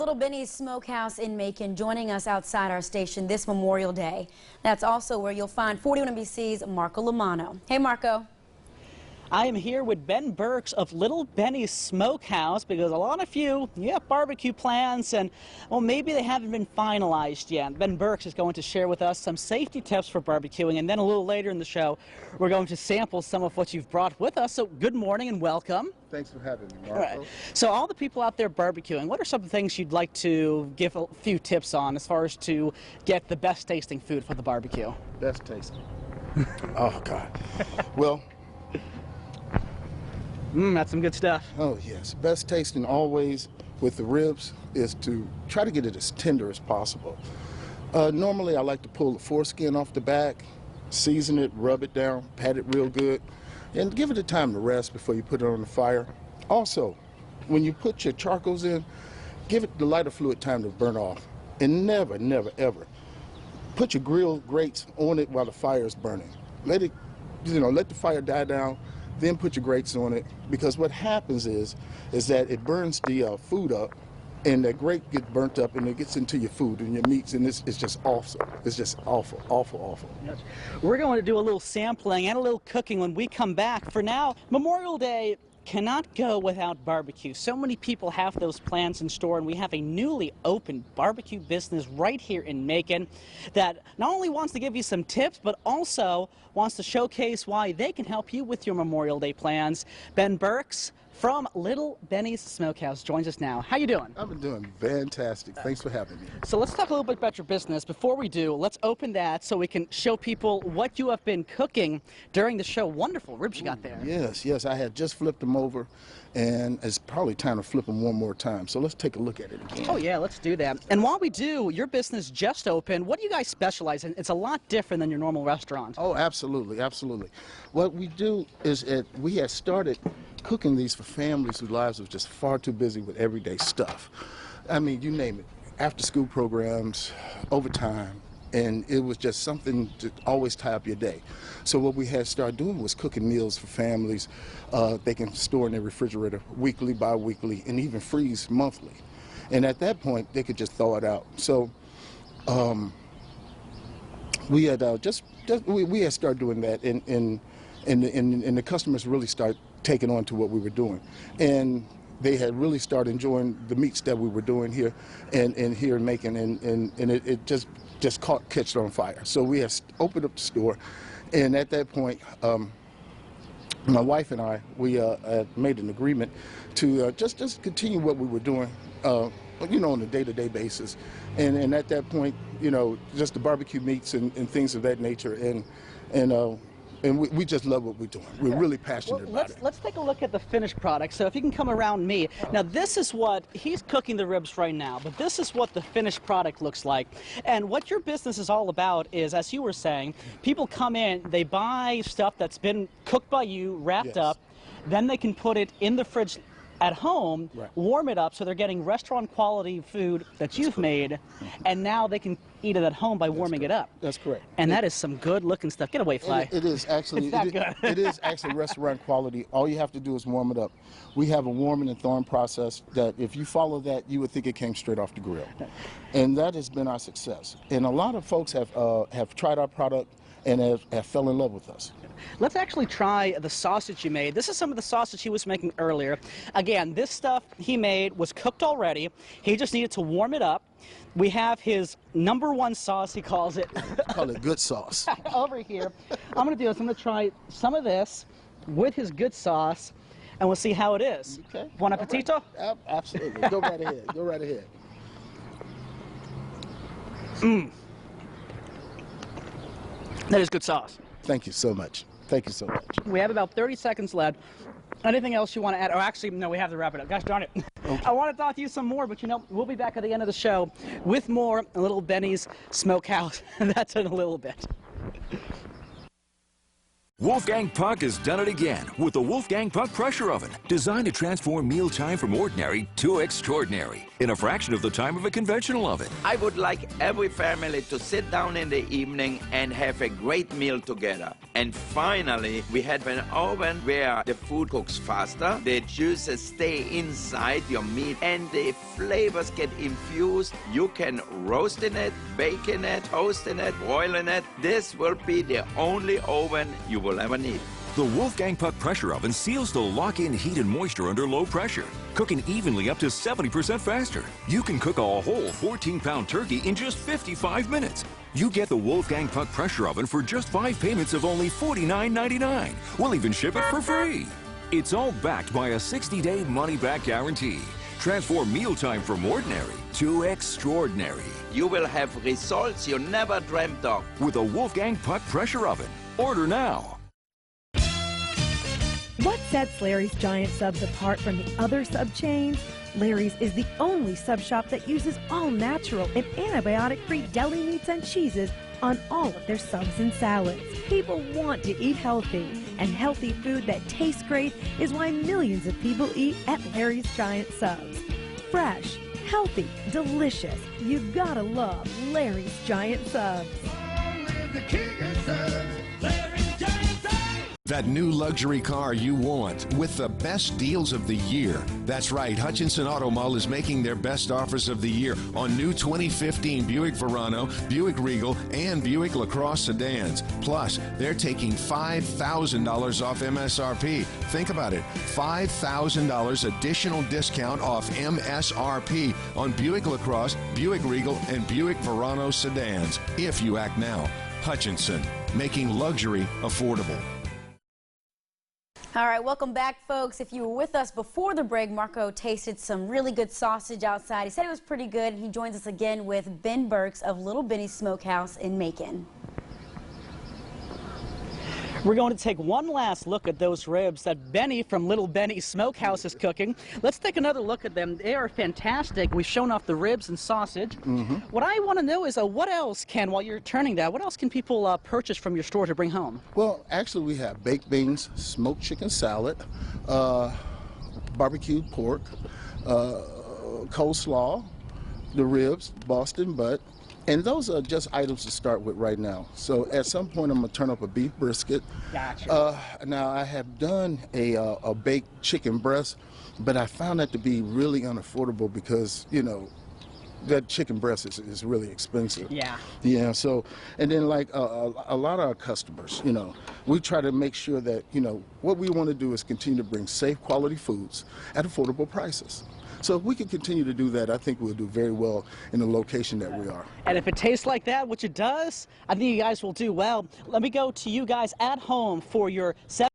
Little Benny's Smokehouse in Macon, joining us outside our station this Memorial Day. That's also where you'll find 41 NBC's Marco Lamano. Hey, Marco. I am here with Ben Burkes of Little Benny's Smokehouse because a lot of you have barbecue plans and, well, maybe they haven't been finalized yet. Ben Burkes is going to share with us some safety tips for barbecuing, and then a little later in the show, we're going to sample some of what you've brought with us. So good morning and welcome. Thanks for having me, Marco. All right. So all the people out there barbecuing, what are some things you'd like to give a few tips on as far as to get the best tasting food for the barbecue? Best tasting. Oh, God. Well, that's some good stuff. oh, yes. Best tasting always with the ribs is to try to get it as tender as possible. Normally, I like to pull the foreskin off the back, season it, rub it down, pat it real good, and give it a time to rest before you put it on the fire. Also, when you put your charcoals in, give it the lighter fluid time to burn off. And never, never, ever put your grill grates on it while the fire is burning. Let it, let the fire die down, then put your grates on it, because what happens is that it burns the food up, and the grate gets burnt up, and it gets into your food and your meats, and it's just awful. It's just awful, awful, awful. Yes. We're going to do a little sampling and a little cooking when we come back. For now, Memorial Day cannot go without barbecue. So many people have those plans in store, and we have a newly opened barbecue business right here in Macon that not only wants to give you some tips, but also wants to showcase why they can help you with your Memorial Day plans. Ben Burkes from Little Benny's Smokehouse joins us now. How you doing? I'm doing fantastic. Thanks for having me. So let's talk a little bit about your business. Before we do, let's open that so we can show people what you have been cooking during the show. Wonderful ribs you got there. Yes, yes. I had just flipped them over, and it's probably time to flip them one more time. So let's take a look at it again. Oh, yeah, let's do that. And while we do, your business just opened. What do you guys specialize in? It's a lot different than your normal restaurant. Oh, absolutely, absolutely. What we do is we had started cooking these for families whose lives were just far too busy with everyday stuff. I mean, you name it, after-school programs, overtime, and it was just something to always tie up your day. So what we had started doing was cooking meals for families. They can store in their refrigerator weekly, bi-weekly, and even freeze monthly. And at that point, they could just throw it out. So we had we had started doing that, and the customers really started taking on to what we were doing, and they had really started enjoying the meats that we were doing here and here in Macon, and it just catched on fire. So we had opened up the store, and at that point, my wife and I, we made an agreement to just continue what we were doing, on a day-to-day basis, and at that point, just the barbecue meats and things of that nature, and we just love what we're doing. We're really passionate about it. Let's take a look at the finished product. So if you can come around me. Now this is what, he's cooking the ribs right now, but this is what the finished product looks like. And what your business is all about is, as you were saying, people come in, they buy stuff that's been cooked by you, wrapped up, then they can put it in the fridge at home, warm it up, so they're getting restaurant quality food that you've made, and now they can eat it at home by warming it up. That's correct. And that is some good looking stuff. Get away, Fly. It is actually, it is actually restaurant quality. All you have to do is warm it up. We have a warming and thawing process that if you follow that, you would think it came straight off the grill. And that has been our success. And a lot of folks have tried our product and have fell in love with us. Let's actually try the sausage you made. This is some of the sausage he was making earlier. Again, this stuff he made was cooked already. He just needed to warm it up. We have his #1 sauce, he calls it. Call it good sauce. Over here. I'm going to do this. I'm going to try some of this with his good sauce, and we'll see how it is. Okay. Buon appetito? Right. Absolutely. Go right ahead. Go right ahead. That is good sauce. Thank you so much. Thank you so much. We have about 30 seconds left. Anything else you want to add? Oh, actually, no, we have to wrap it up. Gosh darn it. Okay. I want to talk to you some more, but we'll be back at the end of the show with more Little Benny's Smokehouse. That's in a little bit. Wolfgang Puck has done it again with the Wolfgang Puck pressure oven, designed to transform mealtime from ordinary to extraordinary in a fraction of the time of a conventional oven. I would like every family to sit down in the evening and have a great meal together. And finally, we have an oven where the food cooks faster, the juices stay inside your meat, and the flavors get infused. You can roast in it, bake in it, toast in it, broil in it. This will be the only oven you will ever need. The Wolfgang Puck pressure oven seals to lock in heat and moisture under low pressure, cooking evenly up to 70% faster. You can cook a whole 14-pound turkey in just 55 minutes. You get the Wolfgang Puck pressure oven for just 5 payments of only $49.99. We'll even ship it for free. It's all backed by a 60-day money-back guarantee. Transform mealtime from ordinary to extraordinary You will have results you never dreamt of. with a Wolfgang Puck pressure oven. Order now. What sets Larry's Giant Subs apart from the other sub chains? Larry's is the only sub shop that uses all natural and antibiotic-free deli meats and cheeses on all of their subs and salads. People want to eat healthy, and healthy food that tastes great is why millions of people eat at Larry's Giant Subs. Fresh, healthy, delicious. You gotta love Larry's Giant Subs. That new luxury car you want with the best deals of the year. That's right, Hutchinson Auto Mall is making their best offers of the year on new 2015 Buick Verano, Buick Regal, and Buick LaCrosse sedans. Plus, they're taking $5,000 off MSRP. Think about it, $5,000 additional discount off MSRP on Buick LaCrosse, Buick Regal, and Buick Verano sedans. If you act now. Hutchinson, making luxury affordable. All right, welcome back, folks. If you were with us before the break, Marco tasted some really good sausage outside. He said it was pretty good. He joins us again with Ben Burkes of Little Benny's Smokehouse in Macon. We're going to take one last look at those ribs that Benny from Little Benny's Smokehouse is cooking. Let's take another look at them. They are fantastic. We've shown off the ribs and sausage. What I want to know is what else while you're turning that, what else can people purchase from your store to bring home? Well, actually, we have baked beans, smoked chicken salad, barbecued pork, coleslaw, the ribs, Boston butt. And those are just items to start with right now. So at some point, I'm going to turn up a beef brisket. Gotcha. Now, I have done a baked chicken breast, but I found that to be really unaffordable because, you know, that chicken breast is really expensive. Yeah. Yeah, so, and then like a lot of our customers, you know, we try to make sure that, you know, what we want to do is continue to bring safe quality foods at affordable prices. So if we can continue to do that, I think we'll do very well in the location that we are. And if it tastes like that, which it does, I think you guys will do well. Let me go to you guys at home for your